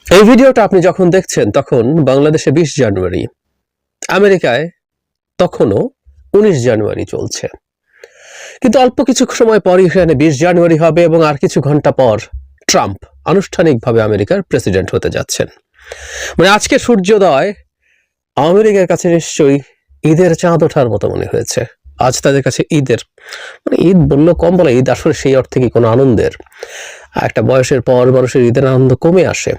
এই ভিডিওটা আপনি যখন দেখছেন তখন বাংলাদেশে 20 জানুয়ারি, আমেরিকায় তখনও 19 জানুয়ারি চলছে। কিন্তু অল্প কিছু সময় পরই এখানে 20 জানুয়ারি হবে এবং আর কিছু ঘন্টা পর ট্রাম্প আনুষ্ঠানিকভাবে আমেরিকার প্রেসিডেন্ট হতে যাচ্ছেন। মানে আজকে সূর্যোদয় আমেরিকার কাছে নিশ্চয়ই ঈদের চাঁদ ওঠার মতো মনে হয়েছে। আজ তাদের কাছে ঈদের ঈদ বললেও কম বলে, ঈদ আসলে সেই অর্থে কি কোনো আনন্দের? একটা বয়সের পর মানুষের ঈদের আনন্দ কমে আসে,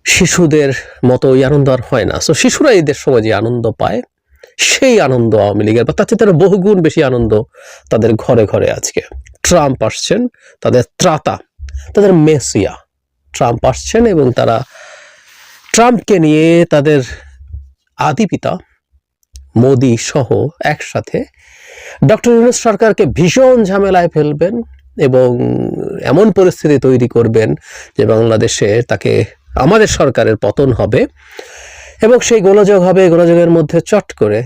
শিশুদের মতো ওই আনন্দ আর হয় না। সো শিশুরা ঈদের সময় যে আনন্দ পায় সেই আনন্দ আওয়ামী লীগের বা তার চেয়ে তারা বহুগুণ বেশি আনন্দ তাদের ঘরে ঘরে। আজকে ট্রাম্প আসছেন, তাদের ত্রাতা, তাদের মেসিয়া ট্রাম্প আসছেন এবং তারা ট্রাম্পকে নিয়ে তাদের আদি পিতা মোদি সহ একসাথে ডক্টর ইউনূস সরকারকে ভীষণ ঝামেলায় ফেলবেন এবং এমন পরিস্থিতি তৈরি করবেন যে বাংলাদেশে তাকে আমাদের সরকারের পতন হবে এবং সেই গোলযোগ হবে। গোলযোগের মধ্যে চট করে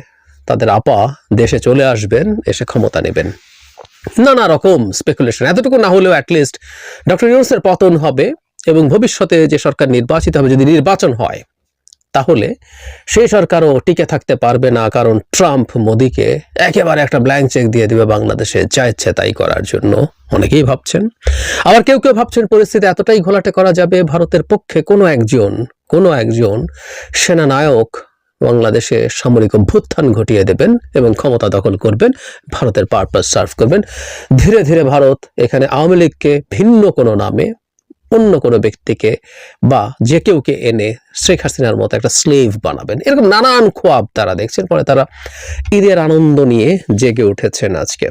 তাদের আপা দেশে চলে আসবেন, এসে ক্ষমতা নেবেন। নানা রকম স্পেকুলেশন, এতটুকু না হলেও অ্যাটলিস্ট ডক্টর ইউনূসের পতন হবে এবং ভবিষ্যতে যে সরকার নির্বাচিত হবে, যদি নির্বাচন হয় তাহলে সেই সরকারও টিকে থাকতে পারবে না, কারণ ট্রাম্প মোদিকে একেবারে একটা ব্ল্যাঙ্ক চেক দিয়ে দিবে বাংলাদেশে যা ইচ্ছে তাই করার জন্য। অনেকেই ভাবছেন, আবার কেউ কেউ ভাবছেন পরিস্থিতি এতটাই ঘোলাটে করা যাবে ভারতের পক্ষে কোনো একজন সেনানায়ক বাংলাদেশে সামরিক অভ্যুত্থান ঘটিয়ে দেবেন এবং ক্ষমতা দখল করবেন, ভারতের পারপাস সার্ভ করবেন। ধীরে ধীরে ভারত এখানে আওয়ামী লীগকে ভিন্ন কোনো নামে অন্য কোনো ব্যক্তিকে বা যে কেউকে এনে শেখ হাসিনার মতো একটা স্লেভ বানাবেন। এরকম নানান খোয়াব তারা দেখছেন। পরে তারা ঈদের আনন্দ নিয়ে জেগে উঠেছেন আজকে।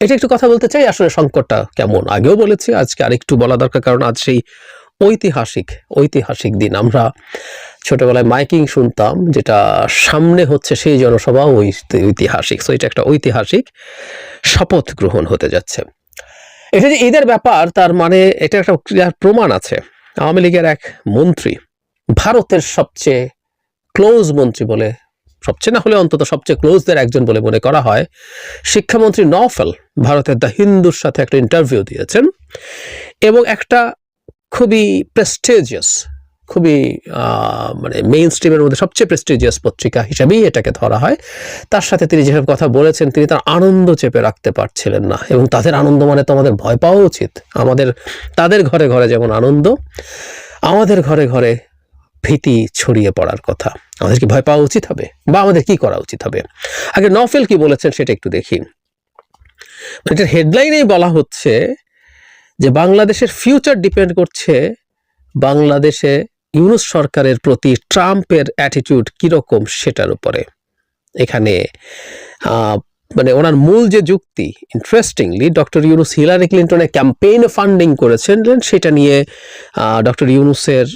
এটা একটু কথা বলতে চাই, আসলে সংকটটা কেমন আগেও বলেছি, আজকে আরেকটু বলা দরকার, কারণ আজ সেই ঐতিহাসিক দিন। আমরা ছোটবেলায় মাইকিং শুনতাম, যেটা সামনে হচ্ছে সেই জনসভা ঐতিহাসিক। সো এটা একটা ঐতিহাসিক শপথ গ্রহণ হতে যাচ্ছে। এটা যে ঈদের ব্যাপার, তার মানে এটা একটা প্রমাণ আছে। আওয়ামী লীগের এক মন্ত্রী, ভারতের সবচেয়ে ক্লোজ মন্ত্রী বলে, সবচেয়ে না হলে অন্তত সবচেয়ে ক্লোজদের একজন বলে মনে করা হয়, শিক্ষামন্ত্রী নওফেল ভারতের দ্য হিন্দুর সাথে একটা ইন্টারভিউ দিয়েছেন এবং একটা খুবই প্রেস্টিজিয়াস, খুবই মানে মেইন স্ট্রিমের মধ্যে সবচেয়ে প্রেস্টিজিয়াস পত্রিকা হিসাবেই এটাকে ধরা হয়। তার সাথে তিনি যেসব কথা বলেছেন, তিনি তার আনন্দ চেপে রাখতে পারছিলেন না। এবং তাদের আনন্দ মানে তো আমাদের ভয় পাওয়া উচিত। তাদের ঘরে ঘরে যেমন আনন্দ, আমাদের ঘরে ঘরে ভীতি ছড়িয়ে পড়ার কথা। আমাদের কি ভয় পাওয়া উচিত হবে, বা আমাদের কি করা উচিত হবে? আগে নওফেল কি বলেছেন সেটা একটু দেখি। এটার হেডলাইনেই বলা হচ্ছে যে বাংলাদেশের ফিউচার ডিপেন্ড করছে বাংলাদেশে ইউনূস সরকারের প্রতি ট্রাম্পের অ্যাটিটিউড কিরকম সেটার উপরে। এখানে মানে ওনার মূল যে যুক্তি, ইন্টারেস্টিংলি ডক্টর ইউনূস হিলারি ক্লিন্টনের ক্যাম্পেইনে ফান্ডিং করেছেন, সেটা নিয়ে ডক্টর ইউনূসের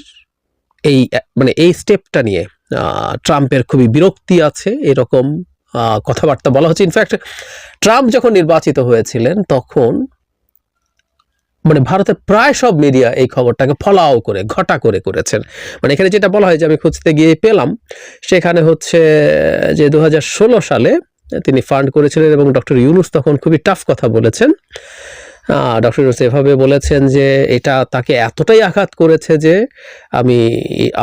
এই স্টেপটা নিয়ে ট্রাম্পের খুবই বিরক্তি আছে, এরকম কথাবার্তা বলা হচ্ছে। ইনফ্যাক্ট ট্রাম্প যখন নির্বাচিত হয়েছিলেন তখন মানে ভারতের প্রায় সব মিডিয়া এই খবরটাকে ফলাও করে ঘটা করে করেছেন। মানে এখানে যেটা বলা হয়, যে আমি খুঁজতে গিয়ে পেলাম, সেখানে হচ্ছে যে 2016 সালে তিনি ফান্ড করেছিলেন এবং ডক্টর ইউনূস তখন খুবই টাফ কথা বলেছেন। ডক্টর ইউনূস এভাবে বলেছেন যে এটা তাকে এতটাই আঘাত করেছে যে আমি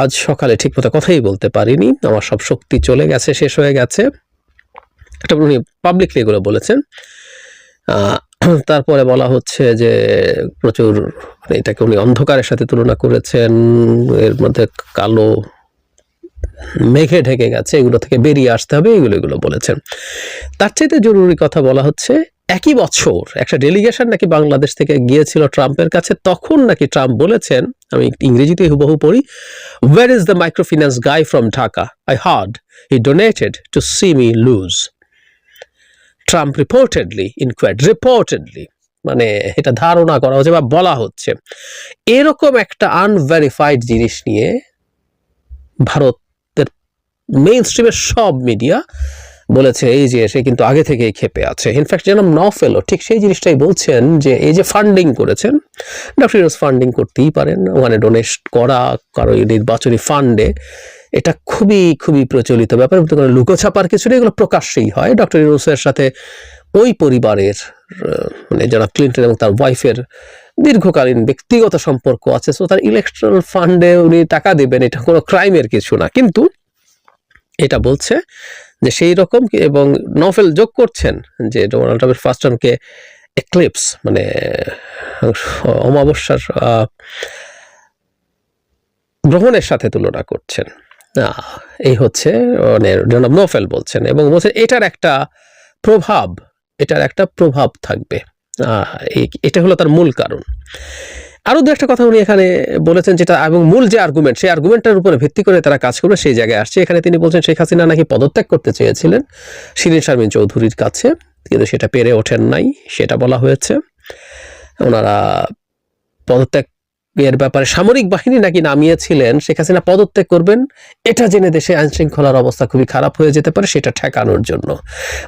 আজ সকালে ঠিকমতো কথাই বলতে পারিনি, আমার সব শক্তি চলে গেছে, শেষ হয়ে গেছে। এটা উনি পাবলিকলি এগুলো বলেছেন। তারপরে বলা হচ্ছে যে প্রচুর, এটাকে উনি অন্ধকারের সাথে তুলনা করেছেন, এর মধ্যে কালো মেঘে ঢেকে গেছে, এগুলো থেকে বেরিয়ে আসতে হবে, এগুলো বলেছেন। তার চাইতে জরুরি কথা বলা হচ্ছে, একই বছর একটা ডেলিগেশন নাকি বাংলাদেশ থেকে গিয়েছিল ট্রাম্পের কাছে। তখন নাকি ট্রাম্প বলেছেন, আমি ইংরেজিতে হুবহু পড়ি, where is the microfinance guy from Dhaka, I heard he donated to see me lose. Trump reportedly মানে এটা ধারণা করা হচ্ছে বা বলা হচ্ছে। এরকম একটা আনভেরিফাইড জিনিস নিয়ে ভারতের মেইন স্ট্রিমের সব মিডিয়া বলেছে এই যে সে কিন্তু আগে থেকেই ক্ষেপে আছে। ইনফ্যাক্ট যেন নওফেলও ঠিক সেই জিনিসটাই বলছেন, যে এই যে ফান্ডিং করেছেন, ডক্টর ইউনূস ফান্ডিং করতেই পারেন, ওখানে ডোনেট করা কারো নির্বাচনী ফান্ডে, এটা খুবই খুবই প্রচলিত ব্যাপার। কোনো লুকোছাপার কিছু নেই, এগুলো প্রকাশ্যেই হয়। ডক্টর ইউনূসের সাথে ওই পরিবারের মানে যারা ক্লিন্টন এবং তার ওয়াইফের দীর্ঘকালীন ব্যক্তিগত সম্পর্ক আছে, সো তার ইলেকট্রাল ফান্ডে উনি টাকা দেবেন, এটা কোনো ক্রাইমের কিছু না। কিন্তু এটা বলছে যে সেই রকম, এবং নভেল যোগ করছেন যে ডোনাল্ড ট্রাম্পের ফার্স্ট টার্মকে এক্লিপস মানে অমাবস্যার গ্রহণের সাথে তুলনা করছেন। এই হচ্ছে মানে নভেল বলছেন, এবং বলছেন এটার একটা প্রভাব থাকবে। এটা হলো তার মূল কারণ। আরো দু একটা কথা উনি এখানে বলেছেন, যেটা এবং মূল যে আর্গুমেন্ট, সেই আর্গুমেন্টটার উপরে ভিত্তি করে তারা কাজ করবে, সেই জায়গায় আসছে। এখানে তিনি বলছেন শেখ হাসিনা নাকি পদত্যাগ করতে চেয়েছিলেন শিরীন শারমিন চৌধুরীর কাছে, কিন্তু সেটা পেরে ওঠেন নাই, সেটা বলা হয়েছে। ওনারা পদত্যাগের ব্যাপারে সামরিক বাহিনী নাকি নামিয়েছিলেন, শেখ হাসিনা পদত্যাগ করবেন এটা জেনে দেশে আইন শৃঙ্খলার অবস্থা খুবই খারাপ হয়ে যেতে পারে, সেটা ঠেকানোর জন্য,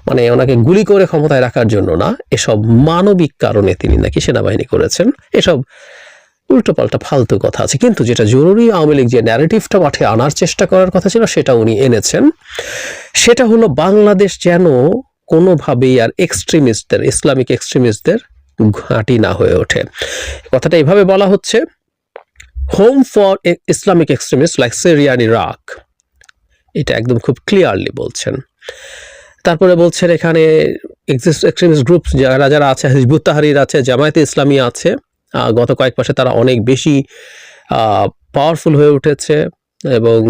মানে ওনাকে গুলি করে ক্ষমতায় রাখার জন্য না, এসব মানবিক কারণে তিনি নাকি সেনাবাহিনী করেছেন। এসব উল্টোপাল্টা ফালতু কথা আছে। কিন্তু যেটা জরুরি, আওয়ামী লীগ যে ন্যারেটিভটা মাঠে আনার চেষ্টা করার কথা ছিল, সেটা উনি এনেছেন। সেটা হলো বাংলাদেশ যেন কোনোভাবেই আর এক্সট্রিমিস্টদের, ইসলামিক এক্সট্রিমিস্টদের ঘাঁটি না হয়ে ওঠে। কথাটা এভাবে বলা হচ্ছে, home for Islamic extremist like Syria and Iraq, এটা একদম খুব ক্লিয়ারলি বলছেন। তারপরে বলছেন এখানে এক্সট্রিমিস্ট গ্রুপ যারা আছে, হিজবুত তাহরির আছে, জামায়াতে ইসলামী আছে, গত কয়েক মাসে তারা অনেক বেশি পাওয়ারফুল হয়ে উঠেছে, এবং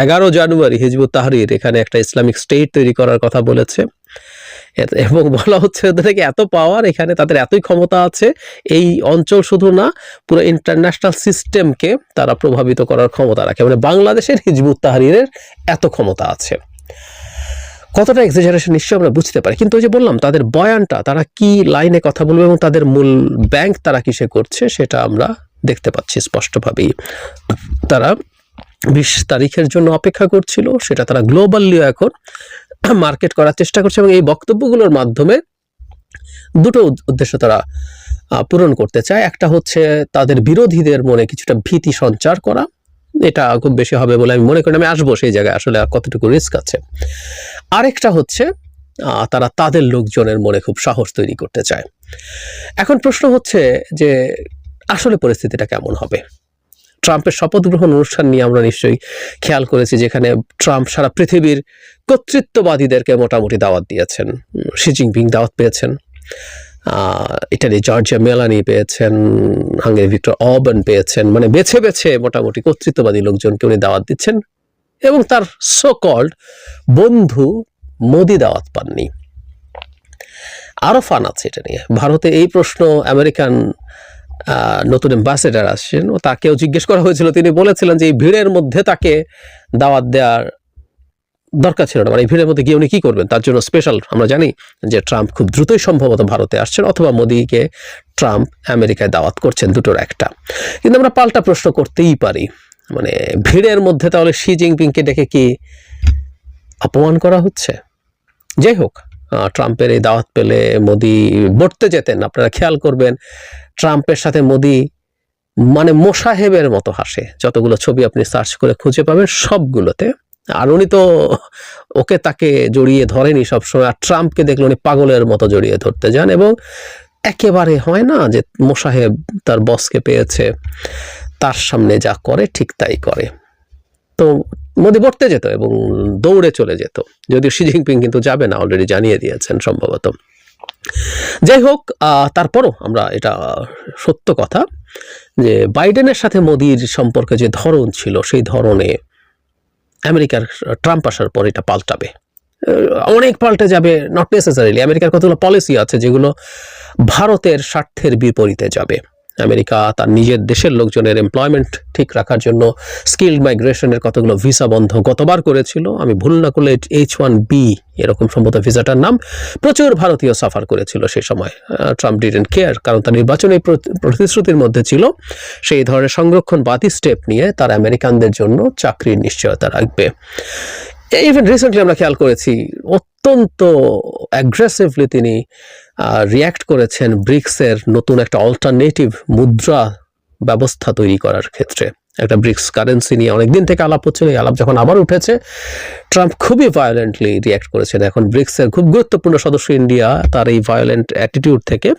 11 জানুয়ারি হিজবুত তাহরির এখানে একটা ইসলামিক স্টেট তৈরি করার কথা বলেছে, এবং বলা হচ্ছে ওদের থেকে এত পাওয়ার, এখানে তাদের এতই ক্ষমতা আছে, এই অঞ্চল শুধু না পুরো ইন্টারন্যাশনাল সিস্টেমকে তারা প্রভাবিত করার ক্ষমতা রাখে। মানে বাংলাদেশের হিজবুত তাহরিরের এত ক্ষমতা আছে। কতটা এক্সাজারেশন নিশ্চয়ই আমরা বুঝতে পারি, কিন্তু ওই যে বললাম তাদের বয়ানটা, তারা কি লাইনে কথা বলবে এবং তাদের মূল ব্যাংক তারা কিসে করছে, সেটা আমরা দেখতে পাচ্ছি স্পষ্টভাবেই। তারা 20 তারিখের জন্য অপেক্ষা করছিল, সেটা তারা গ্লোবালিও এখন মার্কেট করার চেষ্টা করছে, এবং এই বক্তব্যগুলোর মাধ্যমে দুটো উদ্দেশ্য তারা পূরণ করতে চায়। একটা হচ্ছে তাদের বিরোধীদের মনে কিছুটা ভীতি সঞ্চার করা, এটা খুব বেশি হবে বলে আমি মনে করি, আমি আসবো সেই জায়গায় আসলে কতটুকু রিস্ক আছে। আরেকটা হচ্ছে তারা তাদের লোকজনের মনে খুব সাহস তৈরি করতে চায়। এখন প্রশ্ন হচ্ছে যে আসলে পরিস্থিতিটা কেমন হবে। ট্রাম্পের শপথ গ্রহণ অনুষ্ঠান নিয়ে আমরা নিশ্চয়ই খেয়াল করেছি, যেখানে ট্রাম্প সারা পৃথিবীর কর্তৃত্ববাদীদেরকে মোটামুটি দাওয়াত দিয়েছেন। শি জিনপিং দাওয়াত পেয়েছেন, ইটালি জর্জিয়া মেলানি পেয়েছেন, হাঙ্গেরি ভিক্টর অরবান পেয়েছেন, মানে বেছে বেছে মোটামুটি কর্তৃত্ববাদী লোকজনকে উনি দাওয়াত দিচ্ছেন, এবং তার সো কল্ড বন্ধু মোদি দাওয়াত পাননি। আরো ফান আছে এটা নিয়ে। ভারতে এই প্রশ্ন আমেরিকান নতুন অ্যাম্বাসেডার আসছেন, ও তাকেও জিজ্ঞেস করা হয়েছিল, তিনি বলেছিলেন যে এই ভিড়ের মধ্যে তাকে দাওয়াত দেওয়ার দরকার ছিল না, মানে এই ভিড়ের মধ্যে গিয়ে উনি কি করবেন, তার জন্য স্পেশাল। আমরা জানি যে ট্রাম্প খুব দ্রুতই সম্ভবত ভারতে আসছেন, অথবা মোদিকে ট্রাম্প আমেরিকায় দাওয়াত করছেন, দুটোর একটা। কিন্তু আমরা পাল্টা প্রশ্ন করতেই পারি, মানে ভিড়ের মধ্যে তাহলে শি জিনপিংকে ডেকে কি অপমান করা হচ্ছে? যাই হোক, ট্রাম্পের এই দাওয়াত পেলে মোদি বর্তে যেতেন। আপনারা খেয়াল করবেন ট্রাম্পের সাথে মোদি মানে মোসাহেবের মতো হাসে, যতগুলো ছবি আপনি সার্চ করে খুঁজে পাবেন সবগুলোতে। আর উনি তো তাকে জড়িয়ে ধরেনি সবসময়, আর ট্রাম্পকে দেখলে উনি পাগলের মতো জড়িয়ে ধরতে যান, এবং একেবারে হয় না যে মোসাহেব তার বসকে পেয়েছে, তার সামনে যা করে ঠিক তাই করে। তো মোদি বর্তে যেত এবং দৌড়ে চলে যেত, যদিও শি জিনপিং কিন্তু যাবে না, অলরেডি জানিয়ে দিয়েছেন সম্ভবত। যাই হোক, তারপরও আমরা এটা সত্য কথা যে বাইডেনের সাথে মোদির সম্পর্কে যে ধরন ছিল, সেই ধরনে আমেরিকার ট্রাম্প আসার পর এটা পাল্টাবে, অনেক পাল্টে যাবে। নট নেসেসারিলি, আমেরিকার কতগুলো পলিসি আছে যেগুলো ভারতের স্বার্থের বিপরীতে যাবে। আমেরিকা তার নিজের দেশের লোকজনের এমপ্লয়মেন্ট ঠিক রাখার জন্য স্কিল্ড মাইগ্রেশনের কতগুলো ভিসা বন্ধ গতবার করেছিল, আমি ভুল না করলে H1B এরকম সম্ভবত ভিসাটার নাম। প্রচুর ভারতীয় সাফার করেছিল সেই সময়। ট্রাম্প ডিডন্ট কেয়ার, কারণ তার নির্বাচনী প্রতিশ্রুতির মধ্যে ছিল সেই ধরনের সংরক্ষণবাদী স্টেপ নিয়ে তার আমেরিকানদের জন্য চাকরির নিশ্চয়তা রাখবে। ইভেন রিসেন্টলি আমরা খেয়াল করেছি অত্যন্ত অ্যাগ্রেসিভলি তিনি রিয়্যাক্ট করেছেন ব্রিক্সের নতুন একটা অল্টারনেটিভ মুদ্রা ব্যবস্থা তৈরি করার ক্ষেত্রে। একটা ব্রিক্স কারেন্সি নিয়ে অনেকদিন থেকে আলাপ হচ্ছিল, এই আলাপ যখন আবার উঠেছে ট্রাম্প খুবই ভায়োলেন্টলি রিয়াক্ট করেছেন। এখন ব্রিক্সের খুব গুরুত্বপূর্ণ সদস্য ইন্ডিয়া, তার এই ভায়োলেন্ট অ্যাটিটিউড থেকে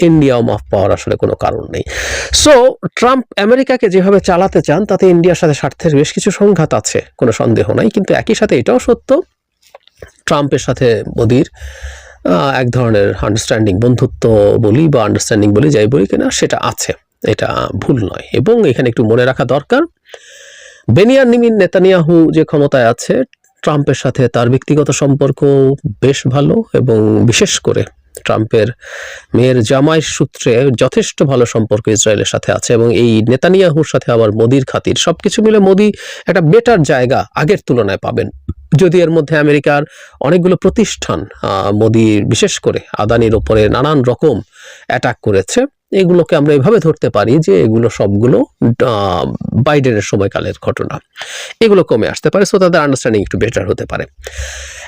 ইন্ডিয়াও মাফ পাওয়ার আসলে কোনো কারণ নেই। সো ট্রাম্প আমেরিকাকে যেভাবে চালাতে চান তাতে ইন্ডিয়ার সাথে স্বার্থের বেশ কিছু সংঘাত আছে, কোনো সন্দেহ নাই। কিন্তু একই সাথে এটাও সত্য, ট্রাম্পের সাথে মোদির এক ধরনের আন্ডারস্ট্যান্ডিং, বন্ধুত্ব বলি বা আন্ডারস্ট্যান্ডিং বলি, যাই বলি কিনা, সেটা আছে, এটা ভুল নয়। এবং এখানে একটু মনে রাখা দরকার, বেনিয়ামিন নেতানিয়াহু যে ক্ষমতায় আছে, ট্রাম্পের সাথে তার ব্যক্তিগত সম্পর্ক বেশ ভালো, এবং বিশেষ করে ট্রাম্পের মেয়ের জামাই সূত্রে যথেষ্ট ভালো সম্পর্ক ইসরায়েলের সাথে আছে। এবং এই নেতানিয়াহুর সাথে আবার মোদির খাতির, সবকিছু মিলে মোদি একটা বেটার জায়গা আগের তুলনায় পাবেন। যদি এর মধ্যে আমেরিকার অনেকগুলো প্রতিষ্ঠান মোদি বিশেষ করে আদানির ওপরে নানান রকম অ্যাটাক করেছে, এগুলোকে আমরা এভাবে ধরতে পারি যে এগুলো সবগুলো বাইডেনের সময়কালের ঘটনা, এগুলো কমে আসতে পারে। সো তাদের আন্ডারস্ট্যান্ডিং একটু বেটার হতে পারে।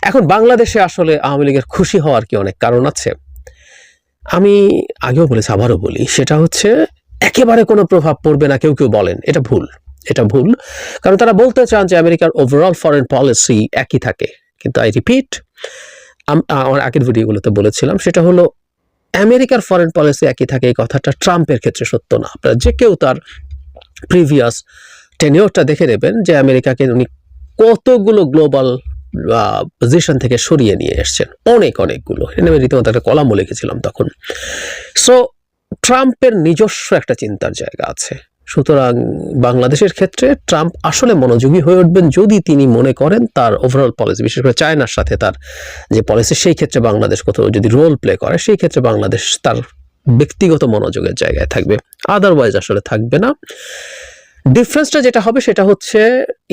এখন বাংলাদেশে আসলে আওয়ামী লীগের খুশি হওয়ার কি অনেক কারণ আছে, আমি আগেও বলেছি আবারও বলি, সেটা হচ্ছে একেবারে কোনো প্রভাব পড়বে না কেউ কেউ বলেন, এটা ভুল। এটা ভুল, কারণ তারা বলতে চান যে আমেরিকার ওভারঅল ফরেন পলিসি একই থাকে। কিন্তু আই রিপিট, আমার আগের ভিডিওগুলোতে বলেছিলাম, সেটা হলো আমেরিকার ফরেন পলিসি একই থাকে, এই কথাটা ট্রাম্পের ক্ষেত্রে সত্য না। আপনারা যে কেউ তার প্রিভিয়াস টেনিওরটা দেখে নেবেন যে আমেরিকাকে উনি কতগুলো গ্লোবাল পজিশন থেকে সরিয়ে নিয়ে এসছেন, অনেকগুলো। আমি রীতিমতো একটা কলামও লিখেছিলাম তখন। সো ট্রাম্পের নিজস্ব একটা চিন্তার জায়গা আছে। সুতরাং বাংলাদেশের ক্ষেত্রে ট্রাম্প আসলে মনোযোগী হয়ে উঠবেন যদি তিনি মনে করেন তার ওভারঅল পলিসি, বিশেষ করে চায়নার সাথে তার যে পলিসি, সেই ক্ষেত্রে বাংলাদেশ কোথাও যদি রোল প্লে করে, সেই ক্ষেত্রে বাংলাদেশ তার ব্যক্তিগত মনোযোগের জায়গায় থাকবে, আদারওয়াইজ আসলে থাকবে না। ডিফারেন্সটা যেটা হবে সেটা হচ্ছে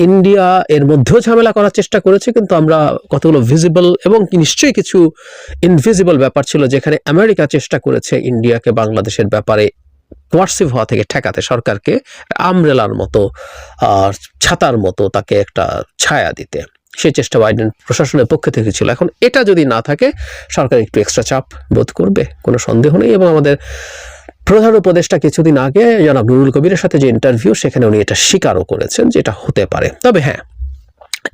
ইন্ডিয়া এর মধ্যেও ঝামেলা করার চেষ্টা করেছে, কিন্তু আমরা কতগুলো ভিজিবল এবং নিশ্চয়ই কিছু ইনভিজিবল ব্যাপার ছিল যেখানে আমেরিকা চেষ্টা করেছে ইন্ডিয়াকে বাংলাদেশের ব্যাপারে কোয়ার্সিভ হওয়া থেকে ঠেকাতে, সরকারকে আমব্রেলার মতো ছাতার মতো তাকে একটা ছায়া দিতে। সেই চেষ্টা বাইডেন প্রশাসনের পক্ষ থেকে ছিল। এখন এটা যদি না থাকে, সরকার একটু এক্সট্রা চাপ বোধ করবে, কোনো সন্দেহ নেই। এবং আমাদের প্রধান উপদেষ্টা কিছুদিন আগে জনাব নুরুল কবিরের সাথে যে ইন্টারভিউ, সেখানে উনি এটা স্বীকারও করেছেন যে এটা হতে পারে। তবে হ্যাঁ,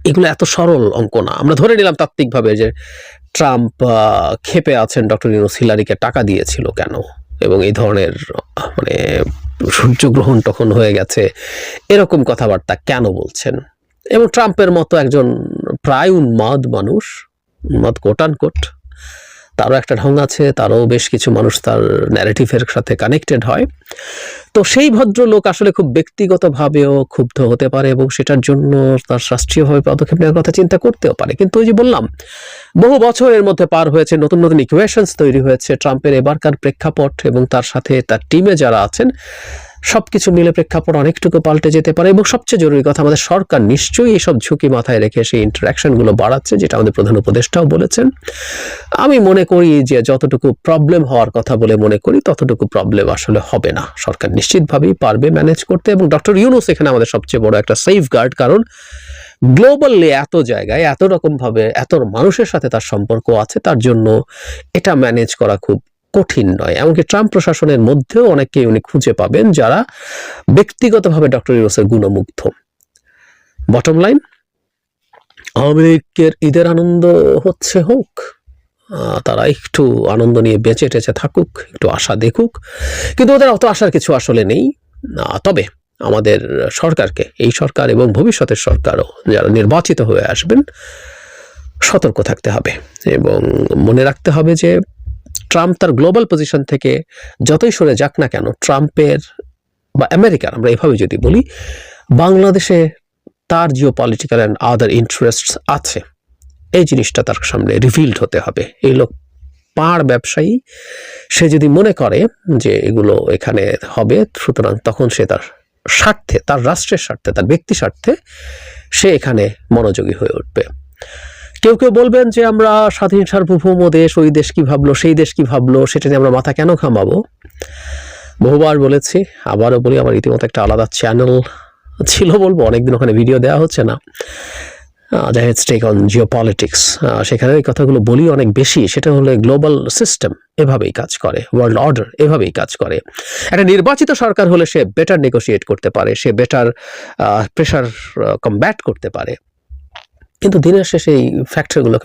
এগুলো এত সরল অঙ্ক না। আমরা ধরে নিলাম তাত্ত্বিকভাবে যে ট্রাম্প ক্ষেপে আছেন ডক্টর ইউনূস হিলারিকে টাকা দিয়েছিল কেন, এবং এই ধরনের মানে সূর্যগ্রহণ তখন হয়ে গেছে এরকম কথাবার্তা কেন বলছেন। এবং ট্রাম্পের মতো একজন প্রায় উন্মাদ মানুষ, উন্মাদ কোট আনকোট, তারও একটা ঢং আছে, তারও বেশ কিছু মানুষ তার ন্যারেটিভের সাথে কানেক্টেড হয়। তো সেই ভদ্রলোক আসলে খুব ব্যক্তিগতভাবেও ক্ষুব্ধ হতে পারে, এবং সেটার জন্য তার রাষ্ট্রীয়ভাবে পদক্ষেপ নেওয়ার কথা চিন্তা করতেও পারে। কিন্তু ওই যে বললাম, বহু বছর এর মধ্যে পার হয়েছে, নতুন নতুন ইকুয়েশনস তৈরি হয়েছে। ট্রাম্পের এবারকার প্রেক্ষাপট এবং তার সাথে তার টিমে যারা আছেন, সবকিছু মিলে প্রেক্ষাপট অনেকটুকু পাল্টে যেতে পারে। এবং সবচেয়ে জরুরি কথা, আমাদের সরকার নিশ্চয়ই এইসব ঝুঁকি মাথায় রেখে সেই ইন্টারাকশনগুলো বাড়াচ্ছে, যেটা আমাদের প্রধান উপদেষ্টাও বলেছেন। আমি মনে করি যে যতটুকু প্রবলেম হওয়ার কথা বলে মনে করি, ততটুকু প্রবলেম আসলে হবে না। সরকার নিশ্চিতভাবেই পারবে ম্যানেজ করতে। এবং ডক্টর ইউনূস এখানে আমাদের সবচেয়ে বড় একটা সেফগার্ড, কারণ গ্লোবালি এত জায়গায় এত রকমভাবে এত মানুষের সাথে তার সম্পর্ক আছে, তার জন্য এটা ম্যানেজ করা খুব কঠিন নয়। এমনকি ট্রাম্প প্রশাসনের মধ্যেও অনেককেই উনি খুঁজে পাবেন যারা ব্যক্তিগতভাবে ডক্টর ইউনূসের গুণমুগ্ধ। বটম লাইন, আওয়ামী লীগের ঈদের আনন্দ হচ্ছে হোক, তারা একটু আনন্দ নিয়ে বেঁচে টেচে থাকুক, একটু আশা দেখুক, কিন্তু ওদের অত আশার কিছু আসলে নেই। তবে আমাদের সরকারকে, এই সরকার এবং ভবিষ্যতের সরকারও যারা নির্বাচিত হয়ে আসবেন, সতর্ক থাকতে হবে এবং মনে রাখতে হবে যে ট্রাম্প তার গ্লোবাল পজিশন থেকে যতই সরে যাক না কেন, ট্রাম্পের বা আমেরিকার, আমরা এভাবে যদি বলি, বাংলাদেশে তার জিও পলিটিক্যাল অ্যান্ড আদার ইন্টারেস্টস আছে, এই জিনিসটা তার সামনে রিভিলড হতে হবে। এই লোক পাড় ব্যবসায়ী, সে যদি মনে করে যে এগুলো এখানে হবে, সুতরাং তখন সে তার স্বার্থে, তার রাষ্ট্রের স্বার্থে, তার ব্যক্তি স্বার্থে সে এখানে মনোযোগী হয়ে উঠবে। কেউ কেউ বলবেন যে আমরা স্বাধীন সার্বভৌম দেশ, ওই দেশ কি ভাবলো, সেই দেশ কি ভাবলো, সেটা নিয়ে আমরা মাথা কেন ঘামাবো। বহুবার বলেছি, আবারও বলি, আমার রীতিমতো একটা আলাদা চ্যানেল ছিল বলবো, অনেকদিন ওখানে ভিডিও দেওয়া হচ্ছে না। জাহিদ's টেক অন জিওপলিটিক্স, সেখানে এই কথাগুলো বলি অনেক বেশি। সেটা হলো গ্লোবাল সিস্টেম এভাবেই কাজ করে, ওয়ার্ল্ড অর্ডার এভাবেই কাজ করে। একটা নির্বাচিত সরকার হলে সে বেটার নেগোশিয়েট করতে পারে, সে বেটার প্রেশার কমব্যাট করতে পারে, কিন্তু দিনের শেষে এই ফ্যাক্টরগুলো